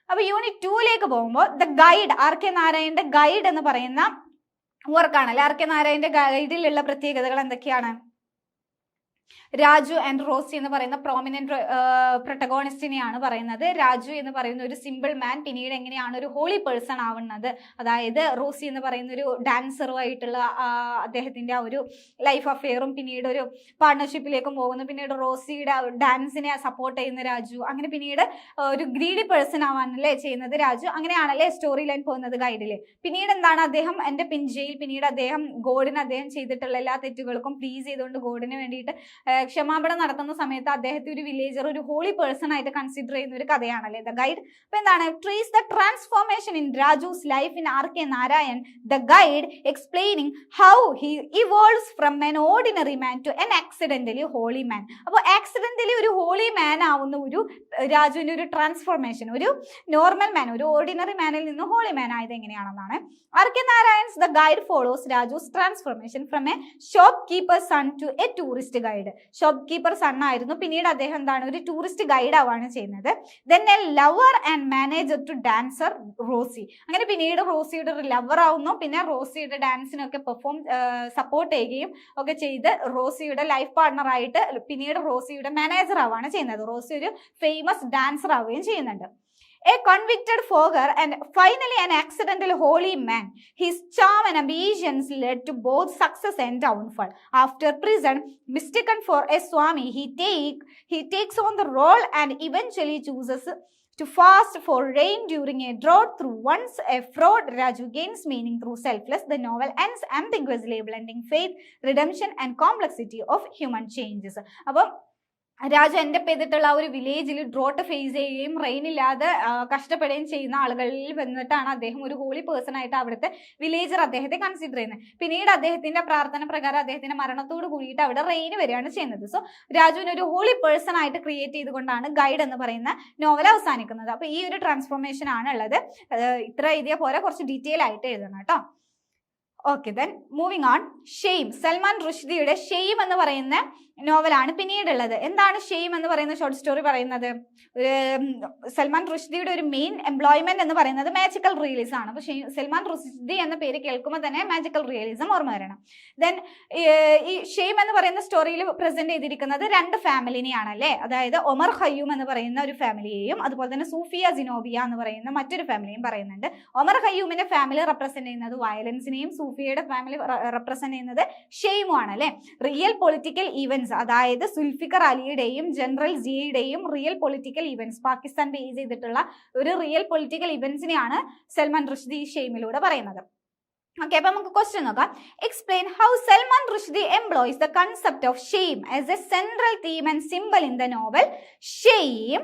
അപ്പൊ യൂണിറ്റ് 2ലേക്ക് പോകുമ്പോൾ the guide, RK നാരായണന്റെ ഗൈഡ് എന്ന് പറയുന്ന വർക്കാണല്ലേ. RK നാരായണന്റെ ഗൈഡിലുള്ള പ്രത്യേകതകൾ എന്തൊക്കെയാണ്? രാജു ആൻഡ് റോസി എന്ന് പറയുന്ന പ്രോമിനന്റ് പ്രൊട്ടഗോണിസ്റ്റിനെയാണ് പറയുന്നത്. രാജു എന്ന് പറയുന്ന ഒരു സിമ്പിൾ മാൻ പിന്നീട് എങ്ങനെയാണ് ഒരു ഹോളി പേഴ്സൺ ആവുന്നത്, അതായത് റോസി എന്ന് പറയുന്ന ഒരു ഡാൻസറുമായിട്ടുള്ള അദ്ദേഹത്തിന്റെ ആ ഒരു ലൈഫ് അഫെയറും പിന്നീട് ഒരു പാർട്ണർഷിപ്പിലേക്കും പോകുന്നു. പിന്നീട് റോസിയുടെ ഡാൻസിനെ സപ്പോർട്ട് ചെയ്യുന്ന രാജു, അങ്ങനെ പിന്നീട് ഒരു ഗ്രീഡി പേഴ്സൺ ആവാനല്ലേ ചെയ്യുന്നത് രാജു. അങ്ങനെയാണല്ലേ സ്റ്റോറി ലൈൻ പോകുന്നത് ഗൈഡില്. പിന്നീട് എന്താണ്, അദ്ദേഹം എന്റെ പിഞ്ചയിൽ പിന്നീട് അദ്ദേഹം ഗോഡിന് അദ്ദേഹം ചെയ്തിട്ടുള്ള എല്ലാ തെറ്റുകൾക്കും പ്ലീസ് ചെയ്തുകൊണ്ട് ഗോഡിന് വേണ്ടിയിട്ട് ക്ഷമാപണം നടത്തുന്ന സമയത്ത് അദ്ദേഹത്തെ ഒരു വില്ലേജർ, ഒരു ഹോളി പേഴ്സൺ ആയിട്ട് കൺസിഡർ ചെയ്യുന്ന ഒരു കഥയാണല്ലേ ദ ഗൈഡ്. അപ്പൊ എന്താണ്, trees the transformation in Raju's life in RK Narayan, the guide explaining how he evolves from an ordinary man to an accidentally holy man. അപ്പോൾ ആക്സിഡന്റലി ഒരു ഹോളി മാൻ ആവുന്ന ഒരു രാജുവിന്റെ ഒരു ട്രാൻസ്ഫോർമേഷൻ, ഒരു നോർമൽ മാൻ, ഒരു ഓർഡിനറി മാനിൽ നിന്ന് ഹോളി മാൻ ആയത് എങ്ങനെയാണെന്നാണ്. RK Narayan's the guide follows Raju's transformation from a shopkeeper son to a tourist guide. Shopkeeper son ആയിരുന്നു, പിന്നീട് അദ്ദേഹം എന്താണ്, ഒരു ടൂറിസ്റ്റ് ഗൈഡ് ആവാണ് ചെയ്യുന്നത്. Then a lover and manager to dancer Rosie. അങ്ങനെ പിന്നീട് റോസിയുടെ ഒരു ലവർ ആവുന്നു, പിന്നെ റോസിയുടെ ഡാൻസിനൊക്കെ സപ്പോർട്ട് ചെയ്യുകയും ഒക്കെ ചെയ്ത് റോസിയുടെ ലൈഫ് പാർട്ണർ ആയിട്ട് പിന്നീട് റോസിയുടെ മാനേജർ ആവാണ് ചെയ്യുന്നത്. റോസി ഒരു ഫേമസ് ഡാൻസർ ആവുകയും ചെയ്യുന്നുണ്ട്. A convicted fogger and finally an accidental holy man. His charm and ambitions led to both success and downfall. After prison, mistaken for a Swami, he takes on the role and eventually chooses to fast for rain during a drought. Through once a fraud, Raju gains meaning through selfless. The novel ends ambiguously blending faith, redemption and complexity of human changes. അപ്പോൾ രാജു എൻ്റെ ചെയ്തിട്ടുള്ള ആ ഒരു വില്ലേജിൽ drought face ചെയ്യുകയും rain ഇല്ലാതെ കഷ്ടപ്പെടുകയും ചെയ്യുന്ന ആളുകളിൽ വന്നിട്ടാണ് അദ്ദേഹം ഒരു ഹോളി പേഴ്സൺ ആയിട്ട് അവിടുത്തെ വില്ലേജർ അദ്ദേഹത്തെ കൺസിഡർ ചെയ്യുന്നത്. പിന്നീട് അദ്ദേഹത്തിന്റെ പ്രാർത്ഥന പ്രകാരം അദ്ദേഹത്തിന്റെ മരണത്തോട് കൂടിയിട്ട് അവിടെ റെയിൻ വരികയാണ് ചെയ്യുന്നത്. സോ രാജുവിനെ ഒരു ഹോളി പേഴ്സൺ ആയിട്ട് ക്രിയേറ്റ് ചെയ്തുകൊണ്ടാണ് ഗൈഡ് എന്ന് പറയുന്ന നോവൽ അവസാനിക്കുന്നത്. അപ്പൊ ഈ ഒരു ട്രാൻസ്ഫോർമേഷൻ ആണ് ഉള്ളത്. ഇത്ര എഴുതിയ പോലെ കുറച്ച് ഡീറ്റെയിൽ ആയിട്ട് എഴുതണം കേട്ടോ. Okay, then moving on. Shame, Salman റുഷ്ദിയുടെ ഷെയിം എന്ന് പറയുന്ന നോവലാണ് പിന്നീടുള്ളത്. എന്താണ് ഷെയിം എന്ന് പറയുന്ന ഷോർട്ട് സ്റ്റോറി പറയുന്നത്? സൽമാൻ റുഷ്ദിയുടെ ഒരു മെയിൻ എംപ്ലോയ്മെന്റ് എന്ന് പറയുന്നത് മാജിക്കൽ റിയലിസം ആണ്. അപ്പൊ സൽമാൻ റുഷ്ദി എന്ന പേര് കേൾക്കുമ്പോൾ തന്നെ മാജിക്കൽ റിയലിസം ഓർമ്മ വരണം. ദെൻ ഈ ഷെയിം എന്ന് പറയുന്ന സ്റ്റോറിയിൽ പ്രസന്റ് ചെയ്തിരിക്കുന്നത് രണ്ട് ഫാമിലിനെയാണ് അല്ലേ. അതായത് ഒമർ ഖയ്യൂം എന്ന് പറയുന്ന ഒരു ഫാമിലിയെയും അതുപോലെ തന്നെ സൂഫിയ സിനോബിയ എന്ന് പറയുന്ന മറ്റൊരു ഫാമിലിയും പറയുന്നുണ്ട്. ഒമർ ഖയ്യൂമിന്റെ ഫാമിലി റെപ്രസെന്റ് ചെയ്യുന്നത് വയലൻസിനെയും സൂഫിയയുടെ ഫാമിലി റെപ്രസെന്റ് ചെയ്യുന്നത് ഷെയിമും ആണ് അല്ലെ. റിയൽ പൊളിറ്റിക്കൽ ഈവൻസ്, അതായത് സുൽഫിക്കർ അലിയുടെയും ജനറൽ ജിയുടെയും real political events, Pakistan base ചെയ്തിട്ടുള്ള ഒരു റിയൽ പൊളിറ്റിക്കൽ ഇവന്റ്സിനെയാണ് സൽമാൻ റുഷ്ദി ഷെയിമിലൂടെ പറയുന്നത്. ഓക്കെ, അപ്പൊ നമുക്ക് ക്വസ്റ്റ്യൻ നോക്കാം. Explain how Salman Rushdie employs the concept of shame as a central theme and symbol in the novel shame,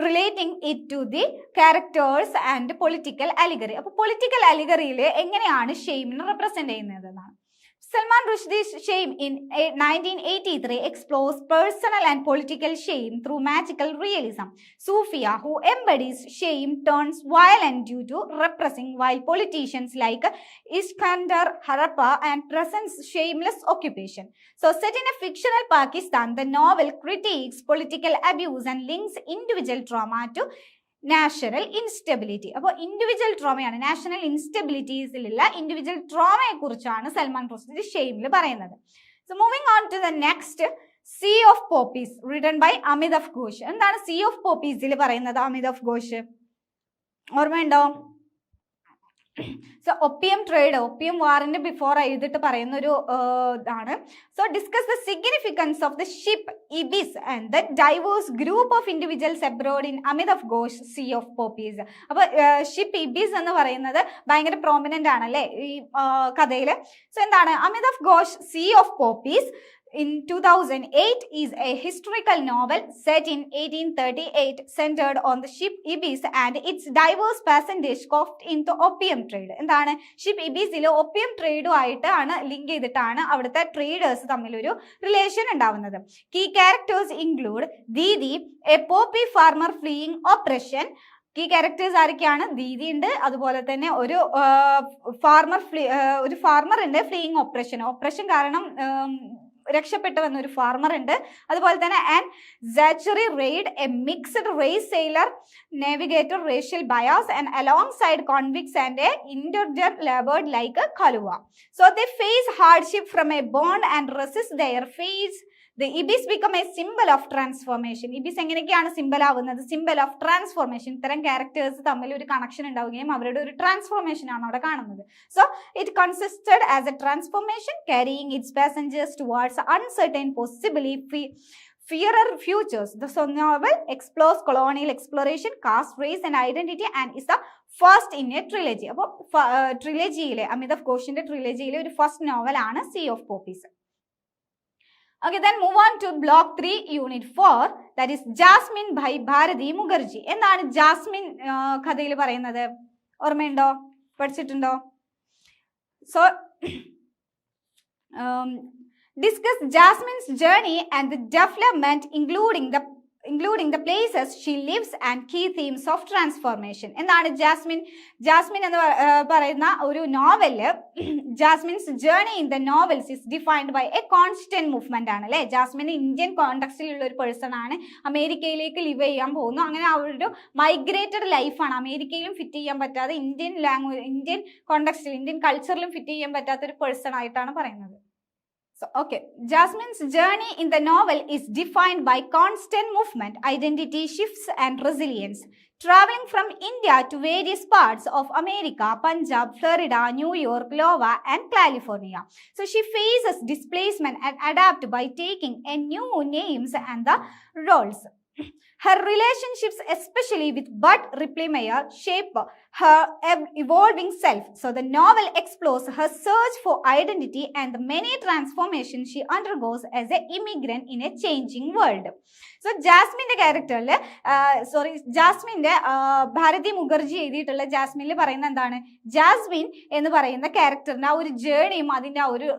relating it to the characters and political allegory. അപ്പൊ political അലിഗറിയിൽ എങ്ങനെയാണ് ഷെയിമിനെ റെപ്രസെന്റ് ചെയ്യുന്നത് എന്നാണ്. Salman Rushdie's Shame in 1983 explores personal and political shame through magical realism. Sufia, who embodies shame, turns violent due to repressing, while politicians like Iskandar Harappa and presents shameless occupation. So, set in a fictional Pakistan, the novel critiques political abuse and links individual trauma to national instability. അപ്പോൾ individual ട്രോമയാണ്, national ഇൻസ്റ്റെബിലിറ്റീസിലുള്ള individual ട്രോമയെ കുറിച്ചാണ് സൽമാൻ റുഷ്ദി ഷെയിമിൽ പറയുന്നത്. So moving on to the next, sea of poppies written by Amitav Ghosh. എന്താണ് sea of പോപ്പീസിൽ പറയുന്നത്? അമിതാവ് ഘോഷ് ഓർമ്മയുണ്ടോ? സോ ഒപ്പിയം ട്രേഡ്, ഒപ്പിയം വാറിന്റെ ബിഫോർ എഴുതിട്ട് പറയുന്ന ഒരു ഇതാണ്. So discuss the significance of the ship ibis and the diverse group of individuals abroad in Amitav Ghosh sea of Popees. അപ്പൊ ഷിപ്പ് ഇബിസ് എന്ന് പറയുന്നത് ഭയങ്കര പ്രോമിനന്റ് ആണല്ലേ ഈ കഥയില്. സോ എന്താണ് Amitav Ghosh sea of poppies in 2008 is a historical novel set in 1838 centered on the ship Ibis and its diverse passengers caught into opium trade. എന്താണ് ship ഇബീസിൽ ഒപ്പിയം ട്രേഡുമായിട്ടാണ് ലിങ്ക് ചെയ്തിട്ടാണ് അവിടുത്തെ ട്രേഡേഴ്സ് തമ്മിലൊരു റിലേഷൻ ഉണ്ടാവുന്നത്. Key characters include Deeti, a poppy farmer fleeing operation. Key characters ആരൊക്കെയാണ്? ദീദി ഉണ്ട്, അതുപോലെ തന്നെ ഒരു ഫാർമർ ഉണ്ട് ഫ്ലീയിങ് ഓപ്പറേഷൻ കാരണം രക്ഷപ്പെട്ടു വന്ന ഒരു ഫാർമർ ഉണ്ട്. അതുപോലെ തന്നെ and Zachary Reid a mixed race sailor navigator racial bias and along side convicts and a indenture laboured like Kalua. So they face hardship from a bond and resist their face. The ibis become a symbol of transformation. ibis എങ്ങനെയൊക്കെയാണ് symbol ആവുന്നത്? Symbol of transformation. ഇത്തരം characters തമ്മിൽ ഒരു connection ഉണ്ടാവുകയും അവരുടെ ഒരു transformation ആണ് അവിടെ കാണുന്നത്. So it consisted as A transformation carrying its passengers towards uncertain possibly fairer futures. The novel explores colonial exploration, caste, race and identity and is the first in a trilogy. അപ്പോൾ ട്രിലജിയിലെ അമിതാഭ് ഘോഷിന്റെ ട്രിലജിയിലെ ഒരു first novel ആണ് Sea of Poppies. Okay, then move on to block 3 unit 4, that is Jasmine by Bharati Mukherjee. എന്താണ് Jasmine കഥയിൽ പറയുന്നത്? ഓർമ്മയുണ്ടോ? പഠിച്ചിട്ടുണ്ടോ? So discuss Jasmine's journey and the development including the places she lives and key themes of transformation. എന്താണ് Jasmine എന്ന് പറയുന്ന ഒരു novel Jasmine's journey in the novels is defined by a constant movement ആണ് അല്ലെ. ജാസ്മിൻ ഇന്ത്യൻ കോണ്ടെക്സ്റ്റിലുള്ള ഒരു person ആണ്. അമേരിക്കയിലേക്ക് live ചെയ്യാൻ പോകുന്നു. അങ്ങനെ അവരുടെ മൈഗ്രേറ്റഡ് ലൈഫാണ്. അമേരിക്കയിലും ഫിറ്റ് ചെയ്യാൻ പറ്റാതെ ഇന്ത്യൻ കോണ്ടെക്സ്റ്റിൽ ഇന്ത്യൻ കൾച്ചറിലും ഫിറ്റ് ചെയ്യാൻ പറ്റാത്ത ഒരു പേഴ്സൺ ആയിട്ടാണ് പറയുന്നത്. So, okay, Jasmine's journey in the novel is defined by constant movement, identity shifts and resilience. Traveling from India to various parts of America, Punjab, Florida, New York, Iowa and California. So she faces displacement and adapts by taking a new names and the roles. Her relationships, especially with Bud Ripplemeyer, shape her evolving self. So the novel explores her search for identity and the many transformations she undergoes as an immigrant in a changing world. So ജാസ്മിന്റെ ക്യാരക്ടറിൽ ജാസ്മിന്റെ ഭാരതി മുഖർജി എഴുതിയിട്ടുള്ള ജാസ്മിനിൽ പറയുന്ന എന്താണ്? Jasmine എന്ന് പറയുന്ന ക്യാരക്ടറിന്റെ ആ ഒരു ജേർണിയും അതിന്റെ ആ ഒരു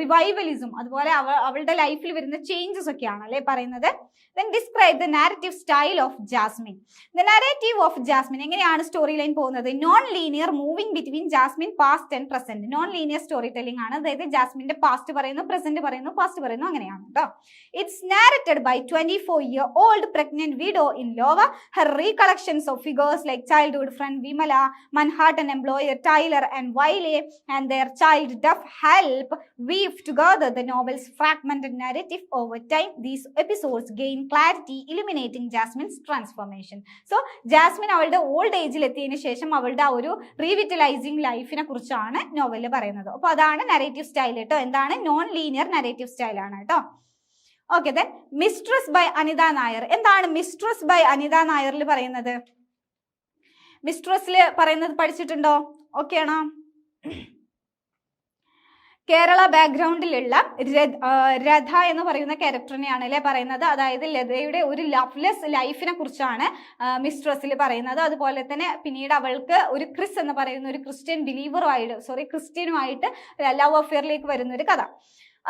റിവൈവലിസും അതുപോലെ അവളുടെ ലൈഫിൽ വരുന്ന ചേഞ്ചസ് ഒക്കെയാണ് അല്ലെ പറയുന്നത്. Then describe the narrative style of Jasmine. The narrative of Jasmine എങ്ങനെയാണ് സ്റ്റോറി ലൈൻ പോകുന്നത്? Non linear, moving between Jasmine past and present. Non linear storytelling ആണ്. അതായത് ജാസ്മിന്റെ പാസ്റ്റ് പറയുന്നു, പ്രസന്റ് പറയുന്നു, പാസ്റ്റ് പറയുന്നു, അങ്ങനെയാണ് കേട്ടോ. It's narrated by 24-year-old pregnant widow in Iowa. Her recollections of figures like childhood friend Vimala, Manhattan employer Tyler and Wiley and their child Duff help weave together the novel's fragmented narrative. Over time, these episodes gain clarity, illuminating Jasmine's transformation. So, Jasmine അവളുടെ old ഏജിൽ എത്തിയതിനു ശേഷം അവളുടെ ആ ഒരു റീവിറ്റലൈസിങ് ലൈഫിനെ കുറിച്ചാണ് നോവലിൽ പറയുന്നത്. അപ്പോൾ അതാണ് നരേറ്റീവ് സ്റ്റൈൽ കേട്ടോ. എന്താണ്? നോൺ ലീനിയർ നരേറ്റീവ് സ്റ്റൈൽ ആണ് കേട്ടോ. Okay, then mistress by Anita Nair. എന്താണ് മിസ്ട്രസ് ബൈ അനിത നായറിൽ പറയുന്നത്? മിസ്ട്രസിൽ പറയുന്നത് പഠിച്ചിട്ടുണ്ടോ? ഓക്കെ ആണോ? കേരള ബാക്ക്ഗ്രൗണ്ടിലുള്ള രഥ എന്ന് പറയുന്ന ക്യാരക്ടറിനെയാണ് അല്ലെ പറയുന്നത്. അതായത് ലതയുടെ ഒരു ലവ്ലെസ് ലൈഫിനെ കുറിച്ചാണ് മിസ്ട്രസിൽ പറയുന്നത്. അതുപോലെ തന്നെ പിന്നീട് അവൾക്ക് ഒരു ക്രിസ് എന്ന് പറയുന്ന ഒരു ക്രിസ്ത്യനുമായിട്ട് ലവ് അഫെയറിലേക്ക് വരുന്ന ഒരു കഥ.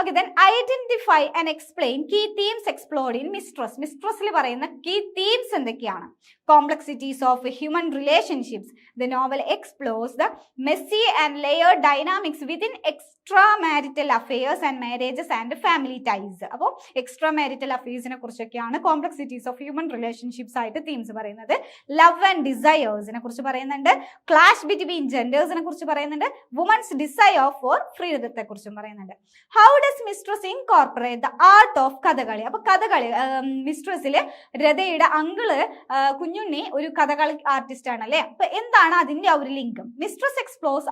Okay, then identify and explain key themes explored in Mistress. മിസ്ട്രസിൽ പറയുന്ന key themes എന്തൊക്കെയാണ്? Complexities of human relationships. The novel explores the messy and layered dynamics within extramarital affairs and marriages and family ties. അപ്പോൾ extramarital affairsനെ കുറിച്ചൊക്കെയാണ് complexities of human relationships ആയിട്ട് themes പറയുന്നത്. Love and ഡിസയേഴ്സിനെ കുറിച്ച് പറയുന്നുണ്ട്. ക്ലാഷ് ബിറ്റ്വീൻ ജെൻഡേഴ്സിനെ കുറിച്ച് പറയുന്നുണ്ട്. വുമൻസ് ഡിസയർ ഫോർ ഫ്രീഡത്തെ കുറിച്ചും പറയുന്നുണ്ട്. How does mistress incorporate the art of Kathakali? അപ്പൊ കഥകളി മിസ്ട്രസിൽ രഥയുടെ അങ്കിള് കുഞ്ഞുണ്ണി ഒരു കഥകളി ആർട്ടിസ്റ്റ് ആണ് അല്ലെ. അപ്പൊ എന്താണ് അതിന്റെ ആ ഒരു link? Mistress explores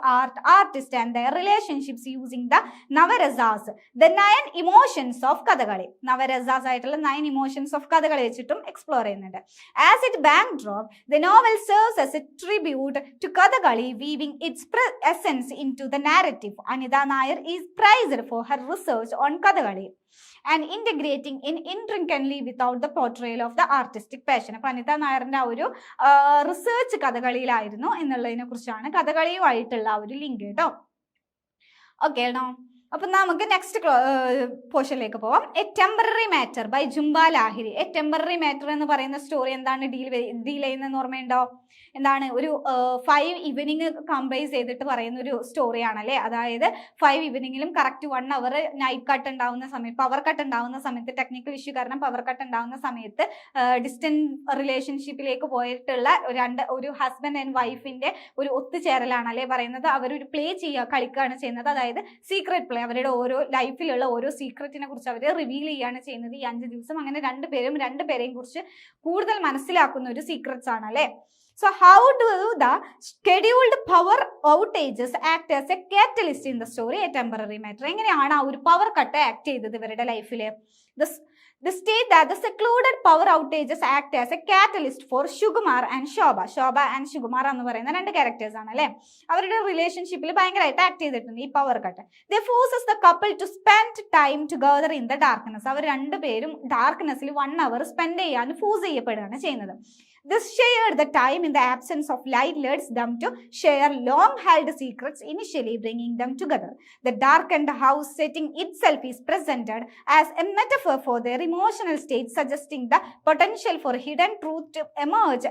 artist and their relationships using the navarasas, the 9 emotions of Kathakali. Navarasas ആയിട്ടുള്ള 9 ഇമോഷൻസ് ഓഫ് കഥകളി വെച്ചിട്ടും എക്സ്പ്ലോർ ചെയ്യുന്നുണ്ട്. As it backdrop, the novel serves as a tribute to Kathakali, weaving its essence into the narrative. Anita Nair is praised for her research on Kathakali and integrating in intricately without the portrayal of the artistic passion. അപ്പോൾ അനിത നായറിന്റെ ആ ഒരു research കഥകളിയിലായിരുന്നു എന്നുള്ളതിനെ കുറിച്ചാണ് കഥകളിയുമായിട്ടുള്ള ആ ഒരു link കേട്ടോ. Okay ആണോ? അപ്പൊ നമുക്ക് നെക്സ്റ്റ് പോർഷനിലേക്ക് പോവാം. A temporary matter by Jhumpa Lahiri. A temporary matter എന്ന് പറയുന്ന സ്റ്റോറി എന്താണ് ഡീൽ ചെയ്യുന്നതെന്ന് ഓർമ്മയുണ്ടോ? എന്താണ്? ഒരു 5 ഈവനിങ് കമ്പൈസ് ചെയ്തിട്ട് പറയുന്ന ഒരു സ്റ്റോറിയാണല്ലേ. അതായത് 5 ഈവനിങ്ങിലും കറക്റ്റ് 1 അവർ നൈറ്റ് കട്ട് ഉണ്ടാവുന്ന സമയത്ത്, പവർ കട്ട് ഉണ്ടാവുന്ന സമയത്ത്, ടെക്നിക്കൽ ഇഷ്യൂ കാരണം പവർ കട്ട് ഉണ്ടാവുന്ന സമയത്ത് ഡിസ്റ്റന്റ് റിലേഷൻഷിപ്പിലേക്ക് പോയിട്ടുള്ള ഒരു ഹസ്ബൻഡ് ആൻഡ് വൈഫിന്റെ ഒരു ഒത്തുചേരലാണല്ലേ പറയുന്നത്. അവരൊരു പ്ലേ കളിക്കുകയാണ് ചെയ്യുന്നത്. അതായത് സീക്രട്ട് പ്ലേ. അവരുടെ ഓരോ ലൈഫിലുള്ള ഓരോ സീക്രറ്റിനെ കുറിച്ച് അവർ റിവീൽ ചെയ്യുകയാണ് ചെയ്യുന്നത് ഈ 5 ദിവസം. അങ്ങനെ രണ്ടുപേരെയും കുറിച്ച് കൂടുതൽ മനസ്സിലാക്കുന്ന ഒരു സീക്രറ്റ്സ് ആണ് അല്ലേ. So how do the scheduled power outages act as a catalyst in the story A Temporary Matter? എങ്ങനെയാണ് ആ ഒരു പവർ കട്ട് ആക്ട് ചെയ്തത് ഇവരുടെ ലൈഫിൽ? The state that the secluded power outages act as a catalyst for Sukumar and Shobha. Shobha and Sukumar എന്ന് പറയുന്ന 2 characters ആണ് അല്ലേ. അവരുടെ റിലേഷൻഷിപ്പിൽ ഭയങ്കരമായിട്ട് ആക്ട് ചെയ്തിട്ടുണ്ട് ഈ power cut. They forces the couple to spend time together in the darkness. അവർ രണ്ടുപേരും ഡാർക്ക്നെസ്സിൽ 1 hour സ്പെൻഡ് ചെയ്യാൻ ഫോഴ്സ് ചെയ്യപ്പെടുകയാണ് ചെയ്യുന്നത്. This shared the time in the absence of light leads them to share long-held secrets, initially bringing them together. The darkened house setting itself is presented as a metaphor for their emotional state, suggesting the potential for hidden truth to emerge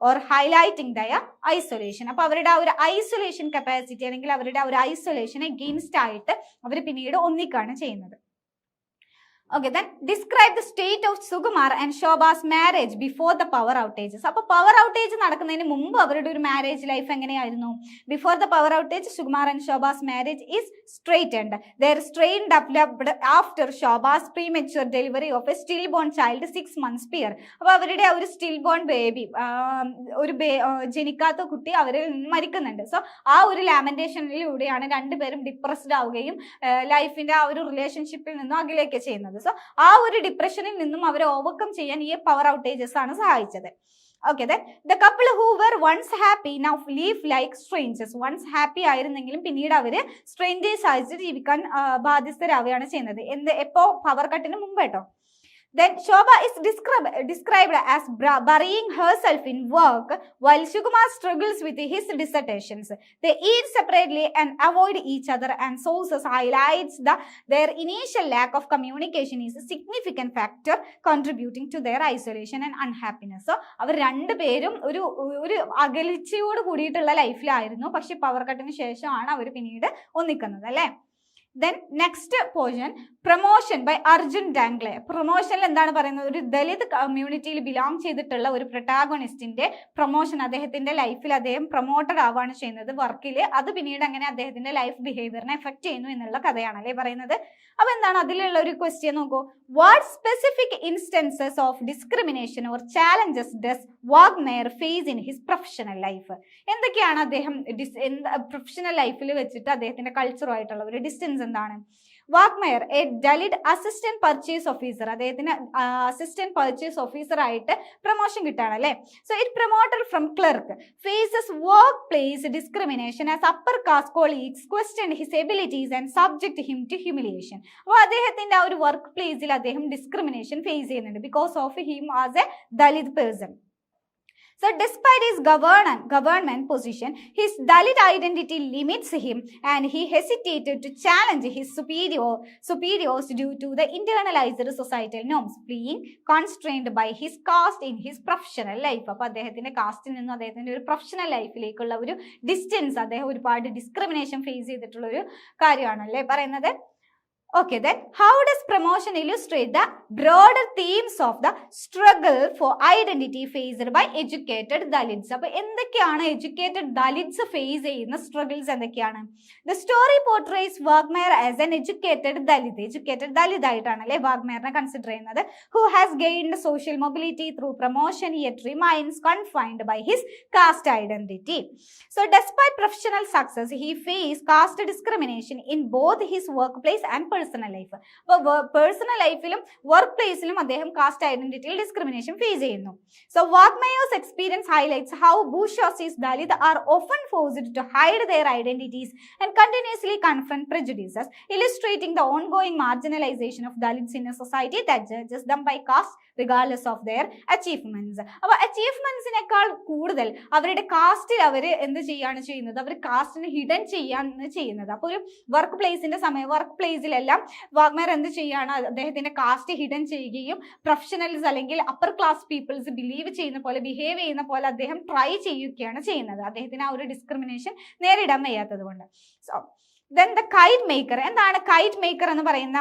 or highlighting their isolation. അപ്പോൾ അവരുടെ ആ ഒരു isolation capacity അല്ലെങ്കിൽ അവരുടെ ആ ഒരു isolation against ആയിട്ട് അവർ പിന്നീട് ഒന്നിക്കാണ് ചെയ്യുന്നത്. Okay, then describe the state of Sukumar and Shobha's marriage before the power outages. അപ്പോൾ പവർ ഔട്ടേജ് നടക്കുന്നതിന് മുമ്പ് അവരുടെ ഒരു മാരേജ് ലൈഫ് എങ്ങനെയായിരുന്നു? Before the power outage Sukumar and Shobha's marriage is straightened. Their strain developed after Shobha's premature delivery of a stillborn child 6 months prior. അപ്പോൾ അവരുടെ ഒരു stillborn baby, ഒരു ജനിക്കാത്ത കുട്ടി അവരിൽ നിന്ന് മരിക്കുന്നുണ്ട്. സോ ആ ഒരു ലാമെന്റേഷനിലൂടെയാണ് രണ്ടുപേരും ഡിപ്രസ്ഡ് ആവുകയും ലൈഫിന്റെ ആ ഒരു റിലേഷൻഷിപ്പിൽ നിന്നും അകലേക്ക് ചെയ്യുന്നത്. സോ ആ ഒരു ഡിപ്രഷനിൽ നിന്നും അവരെ ഓവർകം ചെയ്യാൻ ഈ പവർ ഔട്ടേജസ് ആണ് സഹായിച്ചത്. Okay, then the couple who were once happy now live like strangers. Once happy ആയിരുന്നെങ്കിലും പിന്നീട് അവര് സ്ട്രേഞ്ചേഴ്സ് ആയിട്ട് ജീവിക്കാൻ ബാധ്യസ്ഥരാവുകയാണ് ചെയ്യുന്നത്. എപ്പോ പവർ കട്ടിന് മുമ്പ് കേട്ടോ. Then Shobha is described as burying herself in work while Sukumar struggles with his dissertations. They eat separately and avoid each other, and sources highlights their initial lack of communication is a significant factor contributing to their isolation and unhappiness. So അവർ രണ്ടുപേരും ഒരു അകൽച്ചയോട് കൂടിയിട്ടുള്ള ലൈഫിലായിരുന്നു. പക്ഷെ power കട്ടിന് ശേഷമാണ് അവർ പിന്നീട് ഒന്നിക്കുന്നത് അല്ലേ. Then next portion, promotion by Arjun Dangle. പ്രൊമോഷനിൽ എന്താണ് പറയുന്നത്? ഒരു ദലിത് കമ്മ്യൂണിറ്റിയിൽ ബിലോങ് ചെയ്തിട്ടുള്ള ഒരു പ്രൊട്ടാഗോണിസ്റ്റിന്റെ പ്രൊമോഷൻ, അദ്ദേഹത്തിന്റെ ലൈഫിൽ അദ്ദേഹം പ്രൊമോട്ടഡ് ആവുകയാണ് ചെയ്യുന്നത് വർക്കിൽ. അത് പിന്നീട് അങ്ങനെ അദ്ദേഹത്തിന്റെ ലൈഫ് ബിഹേവിയറിനെ എഫക്ട് ചെയ്യുന്നു എന്നുള്ള കഥയാണ് അല്ലേ പറയുന്നത്. അപ്പൊ എന്താണ് അതിലുള്ള ഒരു ക്വസ്റ്റ്യൻ നോക്കൂ. What specific instances of discrimination or challenges does Wagner face in his professional life? എന്തൊക്കെയാണ് അദ്ദേഹം പ്രൊഫഷണൽ ലൈഫിൽ വെച്ചിട്ട് അദ്ദേഹത്തിന്റെ കൾച്ചറുമായിട്ടുള്ള ഒരു ഡിസ്റ്റൻസ് എന്താണ്? Waghmare, a Dalit assistant purchase officer, അദ്ദേഹത്തിന് അസിസ്റ്റന്റ് പർച്ചേസ് ഓഫീസർ ആയിട്ട് പ്രൊമോഷൻ കിട്ടുകയാണ് അല്ലേ. So it promoted from clerk faces workplace discrimination as upper caste colleagues question his abilities and subject him to humiliation. അപ്പോൾ അദ്ദേഹത്തിന്റെ ആ ഒരു വർക്ക് പ്ലേസിൽ അദ്ദേഹം ഡിസ്ക്രിമിനേഷൻ ഫേസ് ചെയ്യുന്നുണ്ട് because of him as a Dalit person. So despite his government position, his Dalit identity limits him and he hesitated to challenge his superiors due to the internalized societal norms, being constrained by his caste in his professional life. അപ്പോൾ അദ്ദേഹത്തിന്റെ കാസ്റ്റിൽ നിന്നും അദ്ദേഹത്തിന്റെ ഒരു professional ലൈഫിലേക്കുള്ള ഒരു distance, അദ്ദേഹം ഒരുപാട് discrimination face ചെയ്തിട്ടുള്ള ഒരു കാര്യമാണല്ലേ പറയുന്നത്. Okay, then how does promotion illustrate the broader themes of the struggle for identity faced by educated Dalits? അപ്പോൾ എന്തൊക്കെയാണ് എഡ്യൂക്കേറ്റഡ് ദലിറ്റ്സ് ഫേസ് ചെയ്യുന്ന സ്ട്രഗിൾസ് എന്തൊക്കെയാണ്? The story portrays Wagner as an educated Dalit. Educated Dalit ആയിട്ടാണല്ലേ വാഗ്മയറിനെ consider ചെയ്യുന്നത്. Who has gained social mobility through promotion yet remains confined by his caste identity. So despite professional success, he faced caste discrimination in both his workplace and personal personal life. അപ്പോൾ personal ലൈഫിലും വർക്ക് പ്ലേസിലും അദ്ദേഹം caste ഐഡന്റിറ്റിയിൽ discrimination face ചെയ്യുന്നു. So Waghmare's experience highlights how bourgeoisies Dalit are often forced to hide their identities and continuously confront prejudices, illustrating the ongoing marginalization of Dalits in a society that judges them by caste regardless of their achievements. അപ്പോൾ അച്ചീവ്മെന്റ്സിനേക്കാൾ കൂടുതൽ അവരുടെ കാസ്റ്റിൽ അവർ എന്ത് ചെയ്യാണ് ചെയ്യുന്നത്, അവർ കാസ്റ്റിനെ hidden ചെയ്യാണ് ചെയ്യുന്നത്. അപ്പോൾ ഒരു വർക്ക് പ്ലേസിലെല്ലാം വാഗ്മയർ എന്ത് ചെയ്യാണ്, അദ്ദേഹത്തിന്റെ കാസ്റ്റ് ഹിഡൻ ചെയ്യുകയും പ്രൊഫഷണൽസ് അല്ലെങ്കിൽ അപ്പർ ക്ലാസ് പീപ്പിൾസ് ബിഹേവ് ചെയ്യുന്ന പോലെ അദ്ദേഹം ട്രൈ ചെയ്യുകയാണ് ചെയ്യുന്നത്, അദ്ദേഹത്തിന് ആ ഒരു ഡിസ്ക്രിമിനേഷൻ നേരിടാൻ വയ്യാത്തത് കൊണ്ട്. So then the KITE maker. എന്താണ് കൈറ്റ് മേക്കർ എന്ന് പറയുന്ന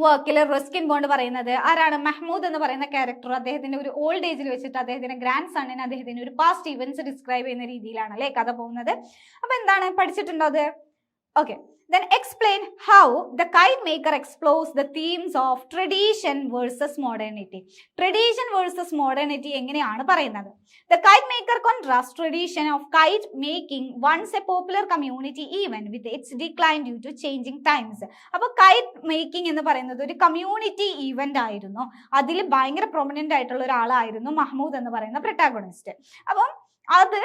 വർക്കിൽ റസ്കിൻ ബോണ്ട് പറയുന്നത് ആരാണ്? മെഹ്മൂദ് എന്ന് പറയുന്ന ക്യാരക്ടർ അദ്ദേഹത്തിന്റെ ഒരു ഓൾഡ് ഏജിൽ വെച്ചിട്ട് അദ്ദേഹത്തിന്റെ ഗ്രാൻഡ് സണ്ണിന് അദ്ദേഹത്തിന്റെ ഒരു പാസ്റ്റ് ഇവന്റ്സ് ഡിസ്ക്രൈബ് ചെയ്യുന്ന രീതിയിലാണ് അല്ലെ കഥ പോകുന്നത്. അപ്പൊ എന്താണ് പഠിച്ചിട്ടുണ്ടോ അത്? Okay. Then explain how the kite maker explores the themes of tradition versus modernity. Tradition versus modernity എങ്ങനെയാണ് പറയുന്നത്? The kite maker contrasts tradition of kite making once a popular community event with its decline due to changing times. അപ്പോൾ kite making എന്ന് പറയുന്നത് ഒരു community event ആയിരുന്നു. അതിൽ ഭയങ്കര prominent ആയിട്ടുള്ള ഒരാളായിരുന്നു മഹ്മൂദ് എന്ന് പറയുന്ന പ്രൊട്ടാഗോണിസ്റ്റ്. അപ്പം അത്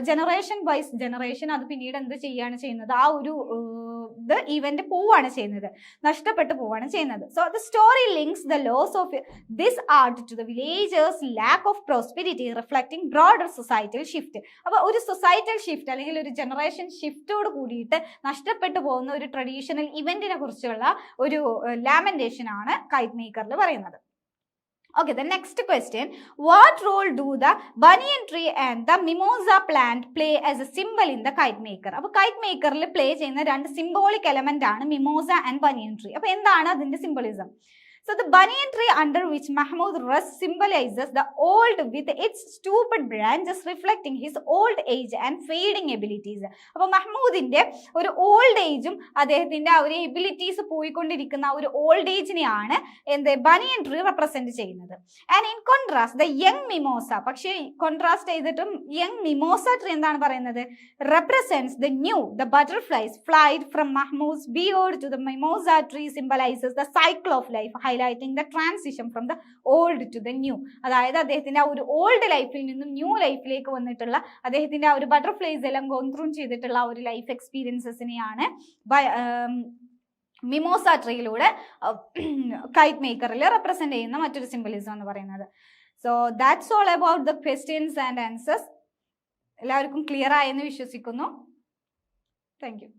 ജനറേഷൻ വൈസ് ജനറേഷൻ അത് പിന്നീട് എന്ത് ചെയ്യാണ് ചെയ്യുന്നത്, ആ ഒരു ഇത് ഇവന്റ് പോവാണ് ചെയ്യുന്നത്, നഷ്ടപ്പെട്ടു പോവാണ് ചെയ്യുന്നത്. So the story links the loss of this art to the villagers lack of prosperity reflecting broader societal shift. അപ്പൊ ഒരു സൊസൈറ്റൽ ഷിഫ്റ്റ് അല്ലെങ്കിൽ ഒരു ജനറേഷൻ ഷിഫ്റ്റോട് കൂടിയിട്ട് നഷ്ടപ്പെട്ടു പോകുന്ന ഒരു ട്രഡീഷണൽ ഇവന്റിനെ കുറിച്ചുള്ള ഒരു ലാമെന്റേഷൻ ആണ് കൈറ്റ് മേക്കറിൽ പറയുന്നത്. Okay, the next question. What role do the banyan tree and the mimosa plant play as a symbol in the kite maker? അപ്പോൾ കൈറ്റ് മേക്കറിൽ പ്ലേ ചെയ്യുന്ന രണ്ട് സിംബോളിക് എലമെന്റ് ആണ് മിമോസ ആൻഡ് ബനിയൻ ട്രീ. അപ്പോൾ എന്താണ് അതിന്റെ symbolism? So the banyan tree under which Mahmud rests symbolizes the old with its stooped branches reflecting his old age and fading abilities. അപ്പോൾ മഹ്മൂദിന്റെ ഒരു old ഏജും അദ്ദേഹത്തിന്റെ ആ ഒരു എബിലിറ്റീസ് പോയിക്കൊണ്ടിരിക്കുന്ന ഒരു ഓൾഡ് ഏജിനെയാണ് എന്ത് ബനിയൻ ട്രീ റെപ്രസെന്റ് ചെയ്യുന്നത്. And in contrast the young മിമോസ, പക്ഷേ കോൺട്രാസ്റ്റ് ചെയ്തിട്ടും യങ് മിമോസ ട്രീ എന്താണ് പറയുന്നത്? represents the new, the butterflies flight from Mahmud's beard to the mimosa tree symbolizes the cycle of life, highlighting the transition from the old to the new. അതായത് അദ്ദേഹത്തിന്റെ ആ ഒരു old ലൈഫിൽ നിന്നും new ലൈഫിലേക്ക് വന്നിട്ടുള്ള അദ്ദേഹത്തിന്റെ ആ ഒരു ബട്ടർഫ്ലൈസ് എല്ലാം ഗോത്രൂൺ ചെയ്തിട്ടുള്ള ആ ഒരു ലൈഫ് എക്സ്പീരിയൻസസിനെയാണ് മിമോസ ട്രീയിലൂടെ കൈറ്റ് മേക്കറിൽ റെപ്രസെന്റ് ചെയ്യുന്ന മറ്റൊരു സിംബലിസം എന്ന് പറയുന്നത്. So that's all about the questions and answers. എല്ലാവർക്കും ക്ലിയർ ആയെന്ന് വിശ്വസിക്കുന്നു. Thank you.